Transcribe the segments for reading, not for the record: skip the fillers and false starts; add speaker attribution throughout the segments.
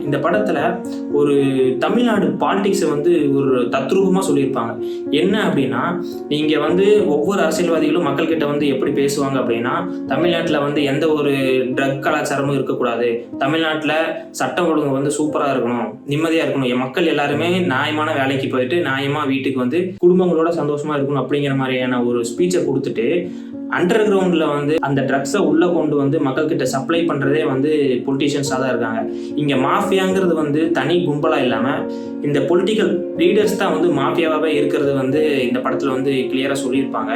Speaker 1: இந்த படத்துல ஒரு தமிழ்நாடு பாலிடிக்ஸை வந்து ஒரு தத்ரூபமா சொல்லியிருப்பாங்க. என்ன அப்படின்னா, நீங்க வந்து ஒவ்வொரு அரசியல்வாதிகளும் மக்கள் கிட்ட வந்து எப்படி பேசுவாங்க அப்படின்னா, தமிழ்நாட்டில் வந்து எந்த ஒரு ட்ரக் கலாச்சாரமும் இருக்கக்கூடாது, தமிழ்நாட்டில் சட்டம் ஒழுங்கு வந்து சூப்பரா இருக்கணும், நிம்மதியா இருக்கணும், என் மக்கள் எல்லாருமே நியாயமான வேலைக்கு போயிட்டு நியாயமா வீட்டுக்கு வந்து குடும்பங்களோட சந்தோஷமா இருக்கணும் அப்படிங்கிற மாதிரியான ஒரு ஸ்பீச்சை கொடுத்துட்டு, அண்டர் கிரவுண்ட்ல வந்து அந்த ட்ரக்ஸை உள்ள கொண்டு வந்து மக்கள் கிட்ட சப்ளை பண்றதே வந்து பொலிட்டீஷியன்ஸாக தான் இருக்காங்க. இங்க மாஃபியாங்கிறது வந்து தனி கும்பலா இல்லாம இந்த பொலிட்டிக்கல் லீடர்ஸ் தான் வந்து மாஃபியாவாகவே இருக்கிறது வந்து இந்த படத்துல வந்து கிளியரா சொல்லியிருப்பாங்க.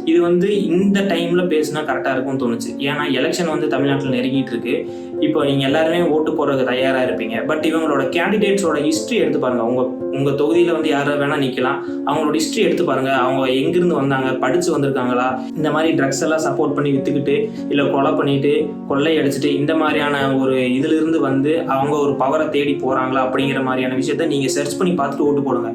Speaker 1: இது வந்து இந்த டைம்ல பேசினா கரெக்டா இருக்கும்னு தோணுச்சு. ஏன்னா எலெக்ஷன் வந்து தமிழ்நாட்டில் நெருங்கிட்டு இருக்கு. இப்போ நீங்க எல்லாருமே ஓட்டு போடுறதுக்கு தயாரா இருப்பீங்க. பட் இவங்களோட கேண்டிடேட்ஸோட ஹிஸ்ட்ரி எடுத்து பாருங்க. உங்க தொகுதியில வந்து யாரை வேணா நிக்கலாம். அவங்களோட ஹிஸ்ட்ரி எடுத்து பாருங்க. அவங்க எங்கிருந்து வந்தாங்க, படிச்சு வந்திருக்காங்களா, இந்த மாதிரி ட்ரக்ஸ் எல்லாம் சப்போர்ட் பண்ணி வித்துக்கிட்டு இல்ல கொலை பண்ணிட்டு கொள்ளை அடிச்சுட்டு இந்த மாதிரியான ஒரு இதுல இருந்து வந்து அவங்க ஒரு பவரை தேடி போறாங்களா அப்படிங்கிற மாதிரியான விஷயத்த நீங்க சர்ச் பண்ணி பார்த்துட்டு ஓட்டு போடுங்க.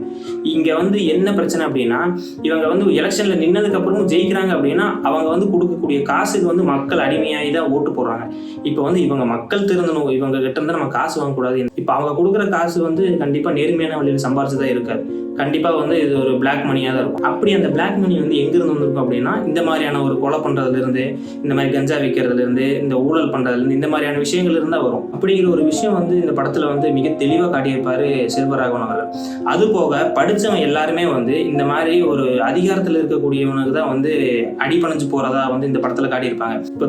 Speaker 1: இங்க வந்து என்ன பிரச்சனை அப்படின்னா, இவங்க வந்து எலெக்ஷன்ல நின்னதுக்கு அப்புறமும் ஜெயிக்கிறாங்க அப்படின்னா அவங்க வந்து கொடுக்கக்கூடிய காசுக்கு வந்து மக்கள் அடிமையாகி தான் ஓட்டு போடுறாங்க. இப்போ வந்து இவங்க மக்கள் திருந்தணும், இவங்க கிட்ட இருந்து நம்ம காசு வாங்கக்கூடாது. இப்போ அவங்க கொடுக்குற காசு வந்து கண்டிப்பா நேர்மையான வழியில் சம்பாரிச்சுதான் இருக்காது. கண்டிப்பா வந்து இது ஒரு பிளாக் மணியா தான் இருக்கும். அப்படி அந்த பிளாக் மணி வந்து எங்கிருந்து வந்திருக்கும் அப்படின்னா, இந்த மாதிரியான ஒரு கொலை பண்றதுல இருந்து, இந்த மாதிரி கஞ்சா விற்கிறதுல இருந்து, இந்த ஊழல் பண்றதுல இருந்து, இந்த மாதிரியான விஷயங்கள் இருந்தா வரும். அப்படிங்கிற ஒரு விஷயம் வந்து இந்த படத்துல வந்து மிக தெளிவா காட்டியிருப்பாரு செல்வராகவன் அவர்கள். அது போக படிச்சவன் எல்லாருமே வந்து இந்த மாதிரி ஒரு அதிகாரத்துல இருக்கக்கூடியவனுக்கு தான் வந்து அடிபணிஞ்சு போறதா வந்து இந்த படத்துல காட்டியிருப்பாங்க.